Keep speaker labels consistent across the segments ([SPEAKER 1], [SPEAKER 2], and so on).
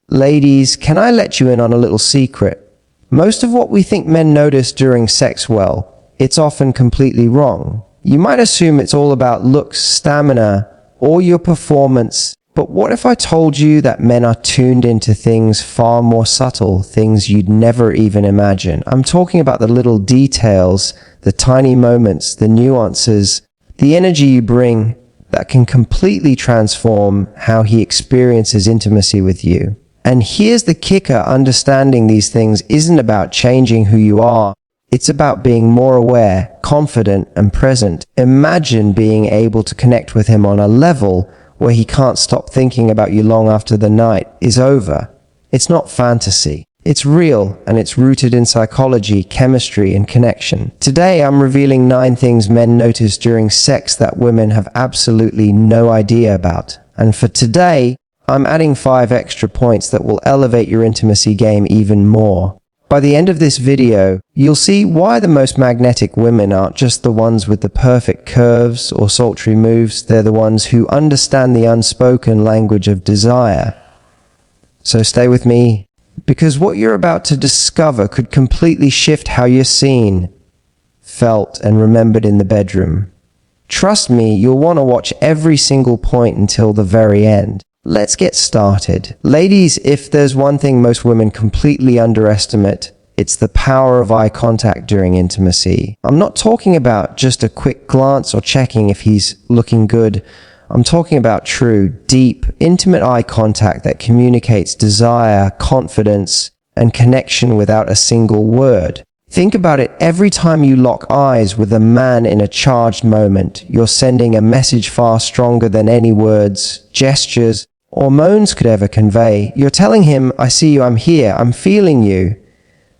[SPEAKER 1] Ladies, can I let you in on a little secret? Most of what we think men notice during sex, well, it's often completely wrong. You might assume it's all about looks, stamina, or your performance. But what if I told you that men are tuned into things far more subtle, things you'd never even imagine? I'm talking about the little details, the tiny moments, the nuances, the energy you bring that can completely transform how he experiences intimacy with you. And here's the kicker: understanding these things isn't about changing who you are. It's about being more aware, confident, and present. Imagine being able to connect with him on a level where he can't stop thinking about you long after the night is over. It's not fantasy. It's real, and it's rooted in psychology, chemistry, and connection. Today, I'm revealing 9 things men notice during sex that women have absolutely no idea about. And for today, I'm adding 5 extra points that will elevate your intimacy game even more. By the end of this video, you'll see why the most magnetic women aren't just the ones with the perfect curves or sultry moves. They're the ones who understand the unspoken language of desire. So stay with me, because what you're about to discover could completely shift how you're seen, felt, and remembered in the bedroom. Trust me, you'll want to watch every single point until the very end. Let's get started. Ladies, if there's one thing most women completely underestimate, it's the power of eye contact during intimacy. I'm not talking about just a quick glance or checking if he's looking good. I'm talking about true, deep, intimate eye contact that communicates desire, confidence, and connection without a single word. Think about it: every time you lock eyes with a man in a charged moment, you're sending a message far stronger than any words, gestures, or moans could ever convey. You're telling him, I see you, I'm here, I'm feeling you.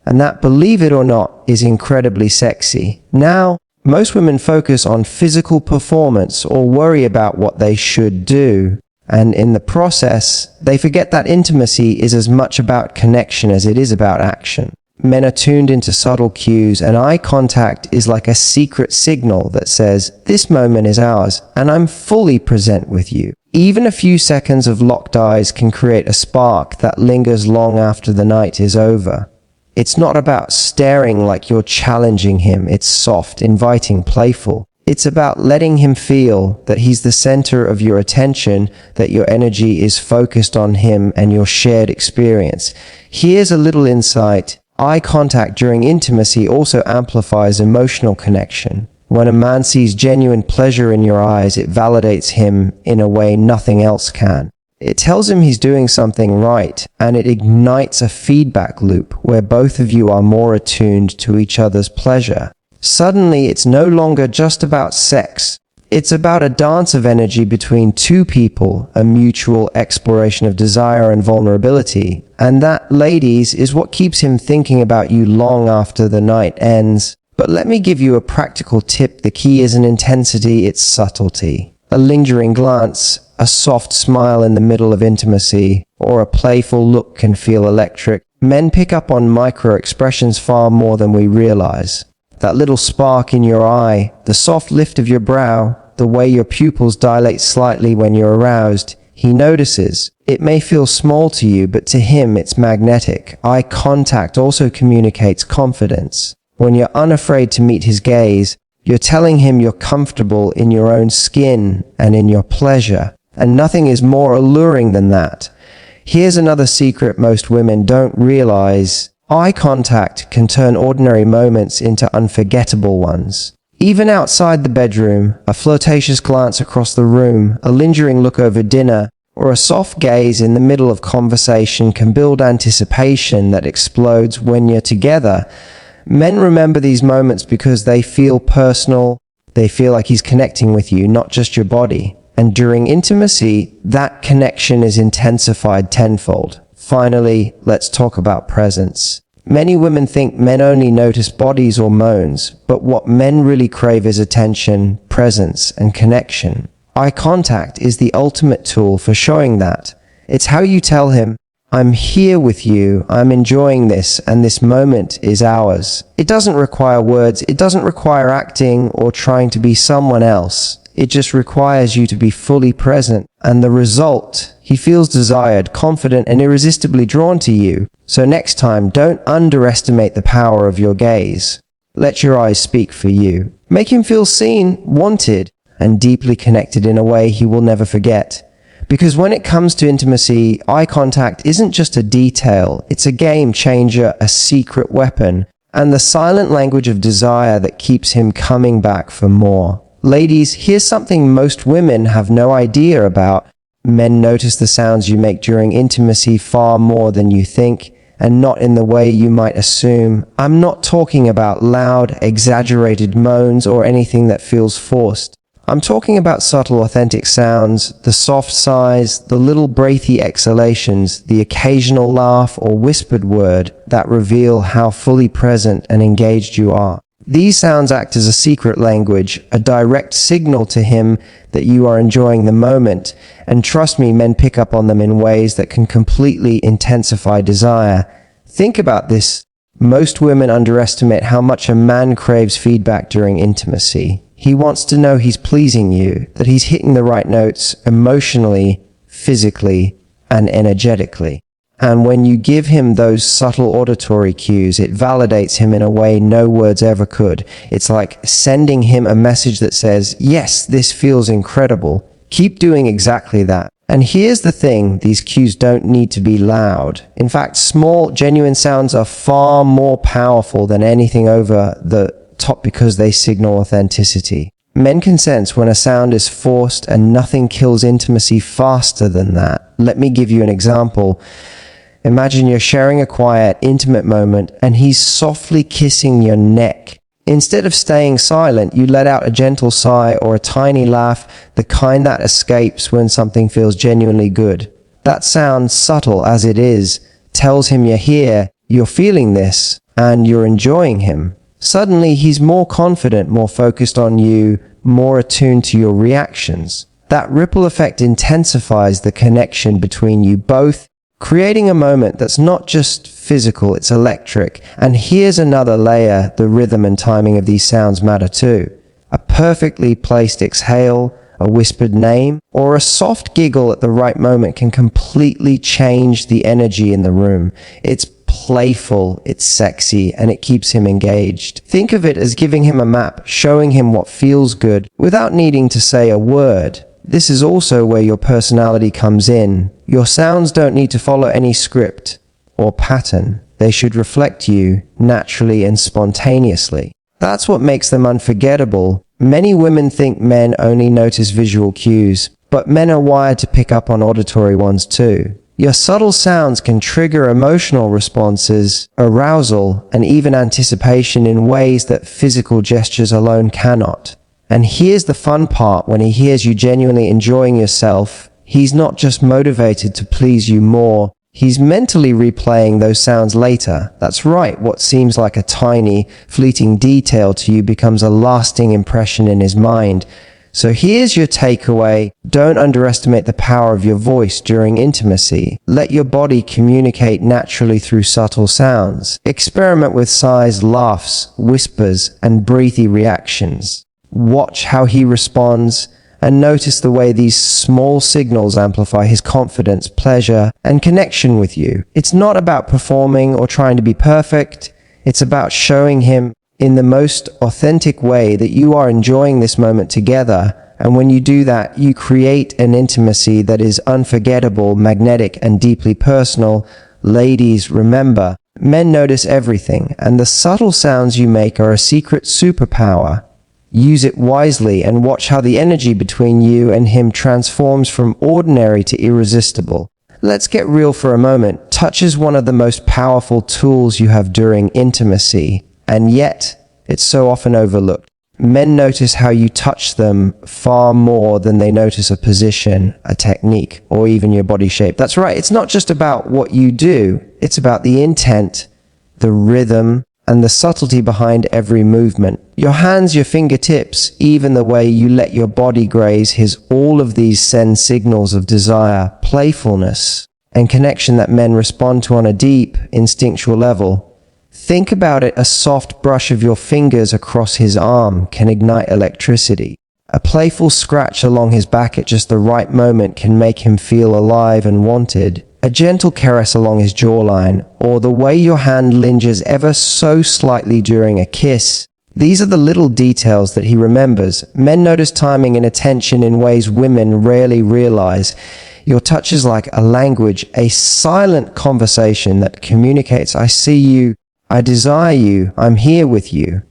[SPEAKER 1] And that, believe it or not, is incredibly sexy. Now, most women focus on physical performance or worry about what they should do. And in the process, they forget that intimacy is as much about connection as it is about action. Men are tuned into subtle cues, and eye contact is like a secret signal that says, this moment is ours, and I'm fully present with you. Even a few seconds of locked eyes can create a spark that lingers long after the night is over. It's not about staring like you're challenging him. It's soft, inviting, playful. It's about letting him feel that he's the center of your attention, that your energy is focused on him and your shared experience. Here's a little insight. Eye contact during intimacy also amplifies emotional connection. When a man sees genuine pleasure in your eyes, it validates him in a way nothing else can. It tells him he's doing something right, and it ignites a feedback loop where both of you are more attuned to each other's pleasure. Suddenly, it's no longer just about sex. It's about a dance of energy between two people, a mutual exploration of desire and vulnerability. And that, ladies, is what keeps him thinking about you long after the night ends. But let me give you a practical tip. The key isn't intensity, it's subtlety. A lingering glance, a soft smile in the middle of intimacy, or a playful look can feel electric. Men pick up on micro-expressions far more than we realize. That little spark in your eye, the soft lift of your brow, the way your pupils dilate slightly when you're aroused, he notices. It may feel small to you, but to him it's magnetic. Eye contact also communicates confidence. When you're unafraid to meet his gaze, you're telling him you're comfortable in your own skin and in your pleasure. And nothing is more alluring than that. Here's another secret most women don't realize. Eye contact can turn ordinary moments into unforgettable ones. Even outside the bedroom, a flirtatious glance across the room, a lingering look over dinner, or a soft gaze in the middle of conversation can build anticipation that explodes when you're together. Men remember these moments because they feel personal. They feel like he's connecting with you, not just your body. And during intimacy, that connection is intensified tenfold. Finally, let's talk about presence. Many women think men only notice bodies or moans, but what men really crave is attention, presence, and connection. Eye contact is the ultimate tool for showing that. It's how you tell him, I'm here with you, I'm enjoying this, and this moment is ours. It doesn't require words, it doesn't require acting or trying to be someone else. It just requires you to be fully present. And the result, he feels desired, confident, and irresistibly drawn to you. So next time, don't underestimate the power of your gaze. Let your eyes speak for you. Make him feel seen, wanted, and deeply connected in a way he will never forget. Because when it comes to intimacy, eye contact isn't just a detail, it's a game changer, a secret weapon, and the silent language of desire that keeps him coming back for more. Ladies, here's something most women have no idea about. Men notice the sounds you make during intimacy far more than you think, and not in the way you might assume. I'm not talking about loud, exaggerated moans or anything that feels forced. I'm talking about subtle, authentic sounds, the soft sighs, the little breathy exhalations, the occasional laugh or whispered word that reveal how fully present and engaged you are. These sounds act as a secret language, a direct signal to him that you are enjoying the moment, and trust me, men pick up on them in ways that can completely intensify desire. Think about this. Most women underestimate how much a man craves feedback during intimacy. He wants to know he's pleasing you, that he's hitting the right notes emotionally, physically, and energetically. And when you give him those subtle auditory cues, it validates him in a way no words ever could. It's like sending him a message that says, yes, this feels incredible. Keep doing exactly that. And here's the thing, these cues don't need to be loud. In fact, small, genuine sounds are far more powerful than anything over the top because they signal authenticity. Men can sense when a sound is forced, and nothing kills intimacy faster than that. Let me give you an example. Imagine you're sharing a quiet, intimate moment, and he's softly kissing your neck. Instead of staying silent, you let out a gentle sigh or a tiny laugh, the kind that escapes when something feels genuinely good. That sound, subtle as it is, tells him you're here, you're feeling this, and you're enjoying him. Suddenly, he's more confident, more focused on you, more attuned to your reactions. That ripple effect intensifies the connection between you both, creating a moment that's not just physical, it's electric. And here's another layer, the rhythm and timing of these sounds matter too. A perfectly placed exhale, a whispered name, or a soft giggle at the right moment can completely change the energy in the room. It's playful, it's sexy, and it keeps him engaged. Think of it as giving him a map, showing him what feels good without needing to say a word. This is also where your personality comes in. Your sounds don't need to follow any script or pattern. They should reflect you naturally and spontaneously. That's what makes them unforgettable. Many women think men only notice visual cues, but men are wired to pick up on auditory ones too. Your subtle sounds can trigger emotional responses, arousal, and even anticipation in ways that physical gestures alone cannot. And here's the fun part, when he hears you genuinely enjoying yourself, he's not just motivated to please you more, he's mentally replaying those sounds later. That's right, what seems like a tiny, fleeting detail to you becomes a lasting impression in his mind. So here's your takeaway. Don't underestimate the power of your voice during intimacy. Let your body communicate naturally through subtle sounds. Experiment with sighs, laughs, whispers, and breathy reactions. Watch how he responds, and notice the way these small signals amplify his confidence, pleasure, and connection with you. It's not about performing or trying to be perfect. It's about showing him in the most authentic way that you are enjoying this moment together. And when you do that, you create an intimacy that is unforgettable, magnetic, and deeply personal. Ladies, remember, men notice everything, and the subtle sounds you make are a secret superpower. Use it wisely and watch how the energy between you and him transforms from ordinary to irresistible. Let's get real for a moment. Touch is one of the most powerful tools you have during intimacy, and yet it's so often overlooked. Men notice how you touch them far more than they notice a position, a technique, or even your body shape. That's right, it's not just about what you do, it's about the intent, the rhythm, and the subtlety behind every movement. Your hands, your fingertips, even the way you let your body graze all of these send signals of desire, playfulness, and connection that men respond to on a deep, instinctual level. Think about it, a soft brush of your fingers across his arm can ignite electricity. A playful scratch along his back at just the right moment can make him feel alive and wanted. A gentle caress along his jawline, or the way your hand lingers ever so slightly during a kiss. These are the little details that he remembers. Men notice timing and attention in ways women rarely realize. Your touch is like a language, a silent conversation that communicates, I see you, I desire you, I'm here with you.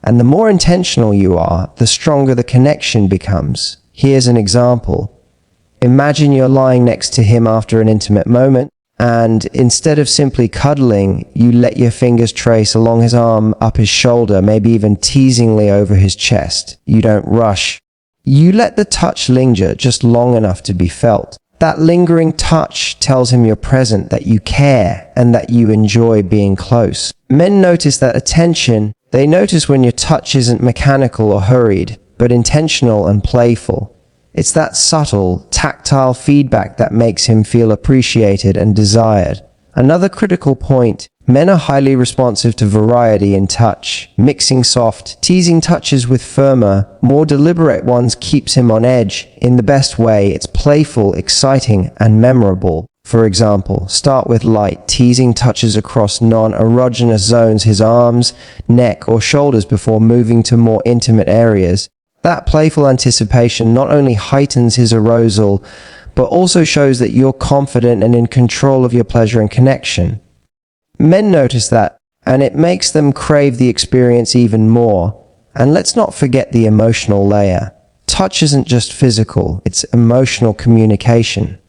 [SPEAKER 1] And the more intentional you are, the stronger the connection becomes. Here's an example. Imagine you're lying next to him after an intimate moment, and instead of simply cuddling, you let your fingers trace along his arm, up his shoulder, maybe even teasingly over his chest. You don't rush. You let the touch linger just long enough to be felt. That lingering touch tells him you're present, that you care, and that you enjoy being close. Men notice that attention. They notice when your touch isn't mechanical or hurried, but intentional and playful. It's that subtle, tactile feedback that makes him feel appreciated and desired. Another critical point, men are highly responsive to variety in touch. Mixing soft, teasing touches with firmer, more deliberate ones keeps him on edge. In the best way, it's playful, exciting, and memorable. For example, start with light, teasing touches across non-erogenous zones, his arms, neck, or shoulders before moving to more intimate areas. That playful anticipation not only heightens his arousal, but also shows that you're confident and in control of your pleasure and connection. Men notice that, and it makes them crave the experience even more. And let's not forget the emotional layer. Touch isn't just physical, it's emotional communication.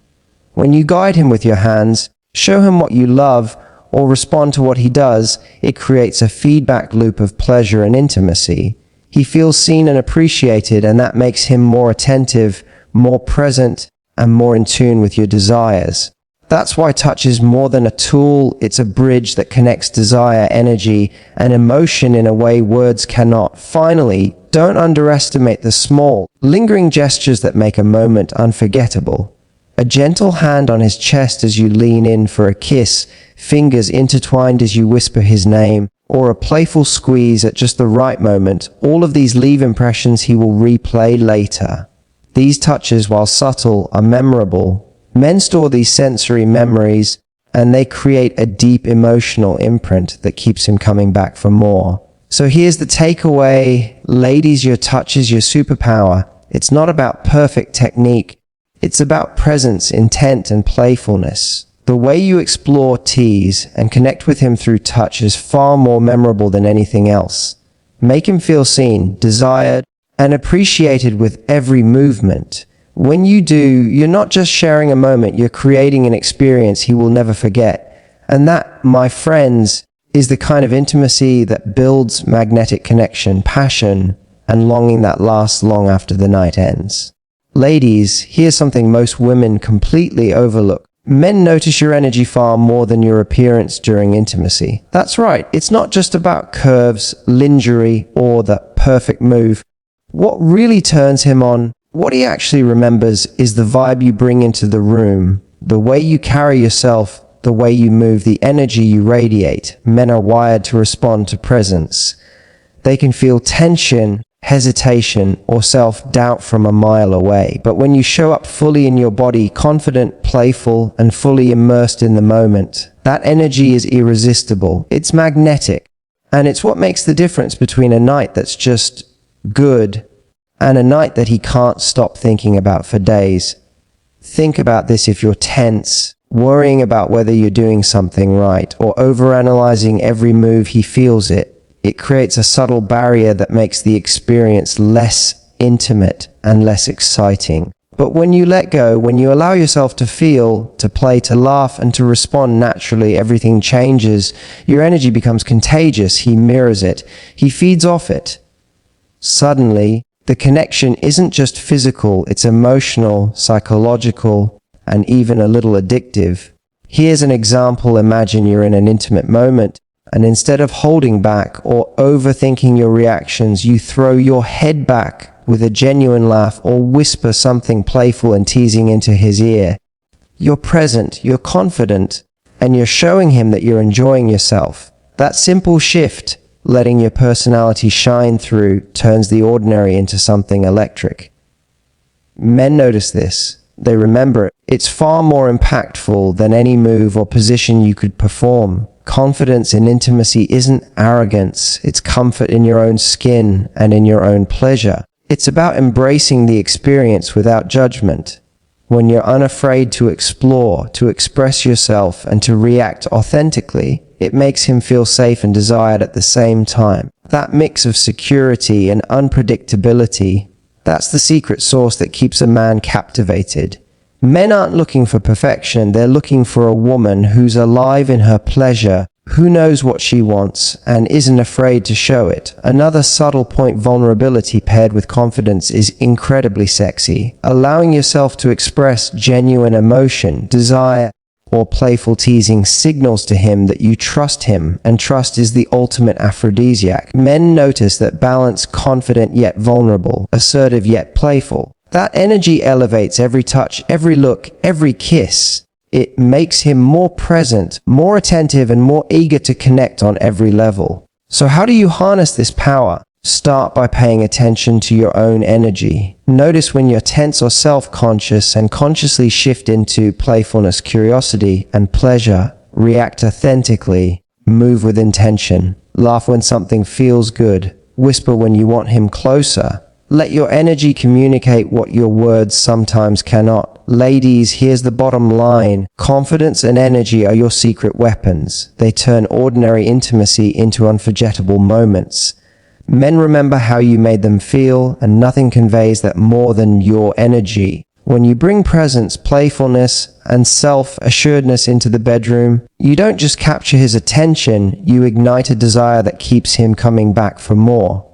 [SPEAKER 1] When you guide him with your hands, show him what you love, or respond to what he does, it creates a feedback loop of pleasure and intimacy. He feels seen and appreciated, and that makes him more attentive, more present, and more in tune with your desires. That's why touch is more than a tool, it's a bridge that connects desire, energy, and emotion in a way words cannot. Finally, don't underestimate the small, lingering gestures that make a moment unforgettable. A gentle hand on his chest as you lean in for a kiss, fingers intertwined as you whisper his name, or a playful squeeze at just the right moment, all of these leave impressions he will replay later. These touches, while subtle, are memorable. Men store these sensory memories, and they create a deep emotional imprint that keeps him coming back for more. So here's the takeaway. Ladies, your touch is your superpower. It's not about perfect technique. It's about presence, intent, and playfulness. The way you explore, tease, and connect with him through touch is far more memorable than anything else. Make him feel seen, desired, and appreciated with every movement. When you do, you're not just sharing a moment, you're creating an experience he will never forget. And that, my friends, is the kind of intimacy that builds magnetic connection, passion, and longing that lasts long after the night ends. Ladies, here's something most women completely overlook. Men notice your energy far more than your appearance during intimacy. That's right, it's not just about curves, lingerie, or the perfect move. What really turns him on, what he actually remembers, is the vibe you bring into the room, the way you carry yourself, the way you move, the energy you radiate. Men are wired to respond to presence. They can feel tension, hesitation, or self-doubt from a mile away. But when you show up fully in your body, confident, playful, and fully immersed in the moment, that energy is irresistible. It's magnetic. And it's what makes the difference between a night that's just good and a night that he can't stop thinking about for days. Think about this if you're tense, worrying about whether you're doing something right, or overanalyzing every move. He feels it. It creates a subtle barrier that makes the experience less intimate and less exciting. But when you let go, when you allow yourself to feel, to play, to laugh, and to respond naturally, everything changes. Your energy becomes contagious. He mirrors it. He feeds off it. Suddenly, the connection isn't just physical, it's emotional, psychological, and even a little addictive. Here's an example. Imagine you're in an intimate moment, and instead of holding back or overthinking your reactions, you throw your head back with a genuine laugh or whisper something playful and teasing into his ear. You're present, you're confident, and you're showing him that you're enjoying yourself. That simple shift, letting your personality shine through turns the ordinary into something electric. Men notice this. They remember it. It's far more impactful than any move or position you could perform. Confidence in intimacy isn't arrogance. It's comfort in your own skin and in your own pleasure. It's about embracing the experience without judgment. When you're unafraid to explore, to express yourself, and to react authentically, it makes him feel safe and desired at the same time. That mix of security and unpredictability, that's the secret sauce that keeps a man captivated. Men aren't looking for perfection, they're looking for a woman who's alive in her pleasure, who knows what she wants, and isn't afraid to show it. Another subtle point: vulnerability paired with confidence is incredibly sexy. Allowing yourself to express genuine emotion, desire, or playful teasing signals to him that you trust him, and trust is the ultimate aphrodisiac. Men notice that balance: confident yet vulnerable, assertive yet playful. That energy elevates every touch, every look, every kiss. It makes him more present, more attentive, and more eager to connect on every level. So how do you harness this power? Start by paying attention to your own energy. Notice when you're tense or self-conscious and consciously shift into playfulness, curiosity, and pleasure. React authentically. Move with intention. Laugh when something feels good. Whisper when you want him closer. Let your energy communicate what your words sometimes cannot. Ladies, here's the bottom line. Confidence and energy are your secret weapons. They turn ordinary intimacy into unforgettable moments. Men remember how you made them feel, and nothing conveys that more than your energy. When you bring presence, playfulness, and self-assuredness into the bedroom, you don't just capture his attention, you ignite a desire that keeps him coming back for more.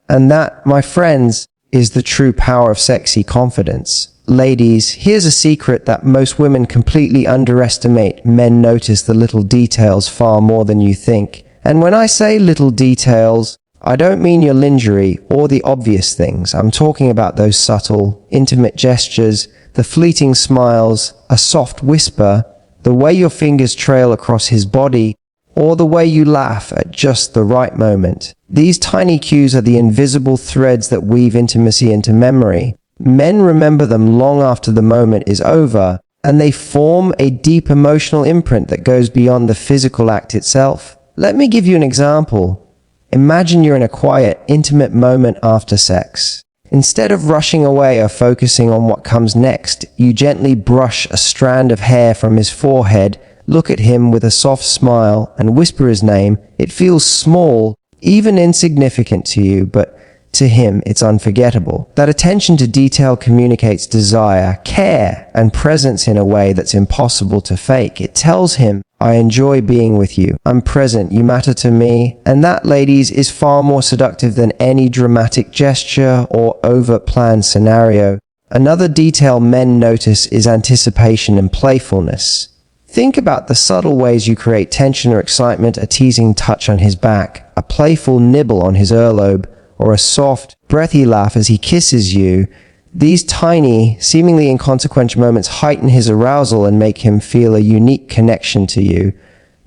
[SPEAKER 1] And that, my friends, is the true power of sexy confidence. Ladies, here's a secret that most women completely underestimate. Men notice the little details far more than you think. And when I say little details, I don't mean your lingerie or the obvious things. I'm talking about those subtle, intimate gestures, the fleeting smiles, a soft whisper, the way your fingers trail across his body, or the way you laugh at just the right moment. These tiny cues are the invisible threads that weave intimacy into memory. Men remember them long after the moment is over, and they form a deep emotional imprint that goes beyond the physical act itself. Let me give you an example. Imagine you're in a quiet, intimate moment after sex. Instead of rushing away or focusing on what comes next, you gently brush a strand of hair from his forehead, look at him with a soft smile, and whisper his name. It feels small, even insignificant to you, but to him it's unforgettable. That attention to detail communicates desire, care, and presence in a way that's impossible to fake. It tells him, I enjoy being with you, I'm present, you matter to me. And that, ladies, is far more seductive than any dramatic gesture or over-planned scenario. Another detail men notice is anticipation and playfulness. Think about the subtle ways you create tension or excitement: a teasing touch on his back, a playful nibble on his earlobe, or a soft, breathy laugh as he kisses you. These tiny, seemingly inconsequential moments heighten his arousal and make him feel a unique connection to you.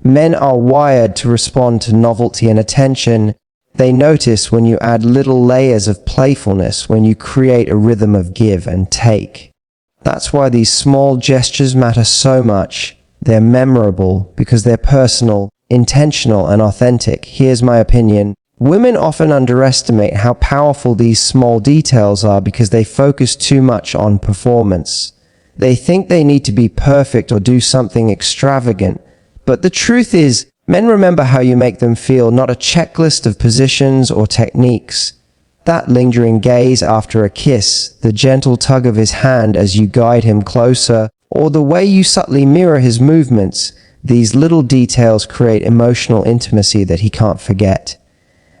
[SPEAKER 1] Men are wired to respond to novelty and attention. They notice when you add little layers of playfulness, when you create a rhythm of give and take. That's why these small gestures matter so much. They're memorable because they're personal, intentional, and authentic. Here's my opinion. Women often underestimate how powerful these small details are because they focus too much on performance. They think they need to be perfect or do something extravagant. But the truth is, men remember how you make them feel, not a checklist of positions or techniques. That lingering gaze after a kiss, the gentle tug of his hand as you guide him closer, or the way you subtly mirror his movements, these little details create emotional intimacy that he can't forget.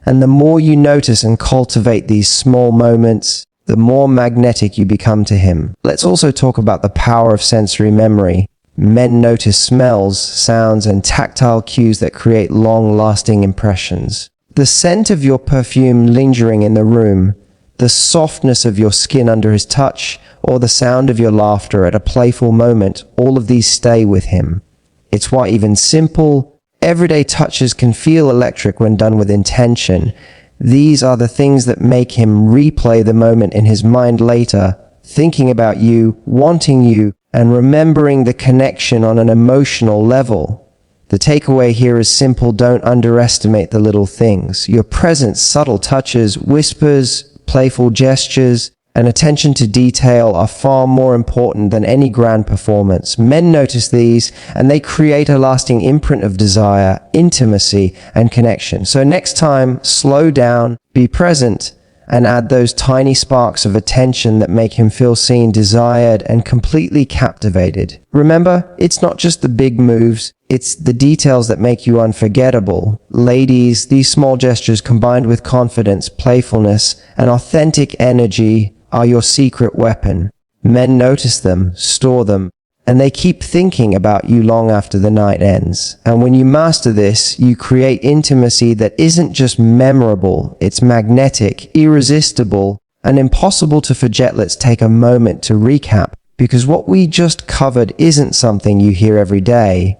[SPEAKER 1] And the more you notice and cultivate these small moments, the more magnetic you become to him. Let's also talk about the power of sensory memory. Men notice smells, sounds, and tactile cues that create long-lasting impressions. The scent of your perfume lingering in the room, the softness of your skin under his touch, or the sound of your laughter at a playful moment, all of these stay with him. It's why even simple, everyday touches can feel electric when done with intention. These are the things that make him replay the moment in his mind later, thinking about you, wanting you, and remembering the connection on an emotional level. The takeaway here is simple: don't underestimate the little things. Your presence, subtle touches, whispers, playful gestures, and attention to detail are far more important than any grand performance. Men notice these, and they create a lasting imprint of desire, intimacy, and connection. So next time, slow down, be present, and add those tiny sparks of attention that make him feel seen, desired, and completely captivated. Remember, it's not just the big moves, it's the details that make you unforgettable. Ladies, these small gestures combined with confidence, playfulness, and authentic energy are your secret weapon. Men notice them, store them, and they keep thinking about you long after the night ends. And when you master this, you create intimacy that isn't just memorable, it's magnetic, irresistible, and impossible to forget. Let's take a moment to recap, because what we just covered isn't something you hear every day.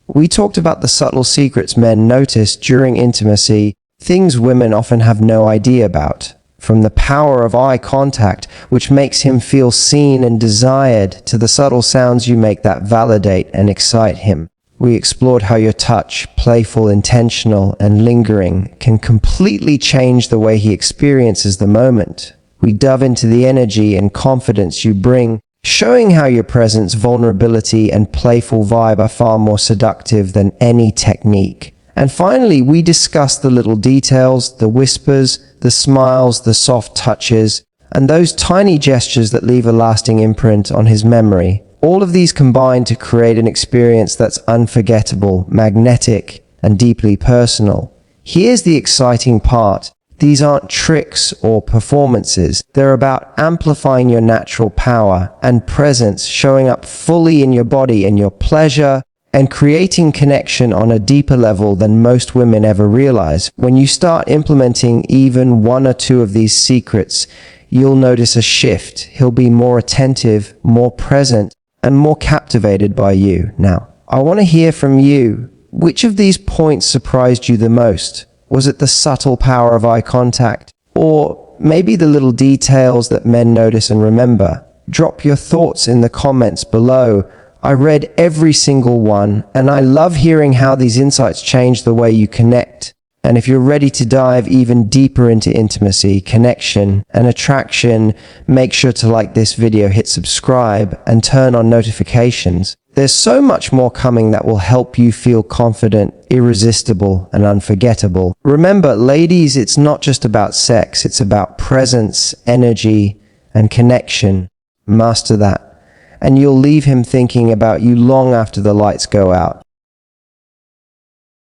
[SPEAKER 1] We talked about the subtle secrets men notice during intimacy, things women often have no idea about. From the power of eye contact, which makes him feel seen and desired, to the subtle sounds you make that validate and excite him. We explored how your touch, playful, intentional, and lingering, can completely change the way he experiences the moment. We dove into the energy and confidence you bring, showing how your presence, vulnerability, and playful vibe are far more seductive than any technique. And finally, we discussed the little details, the whispers, the smiles, the soft touches, and those tiny gestures that leave a lasting imprint on his memory. All of these combine to create an experience that's unforgettable, magnetic, and deeply personal. Here's the exciting part. These aren't tricks or performances. They're about amplifying your natural power and presence, showing up fully in your body and your pleasure, and creating connection on a deeper level than most women ever realize. When you start implementing even one or two of these secrets, you'll notice a shift. He'll be more attentive, more present, and more captivated by you. Now, I want to hear from you. Which of these points surprised you the most? Was it the subtle power of eye contact? Or maybe the little details that men notice and remember? Drop your thoughts in the comments below. I read every single one, and I love hearing how these insights change the way you connect. And if you're ready to dive even deeper into intimacy, connection, and attraction, make sure to like this video, hit subscribe, and turn on notifications. There's so much more coming that will help you feel confident, irresistible, and unforgettable. Remember, ladies, it's not just about sex, it's about presence, energy, and connection. Master that, and you'll leave him thinking about you long after the lights go out.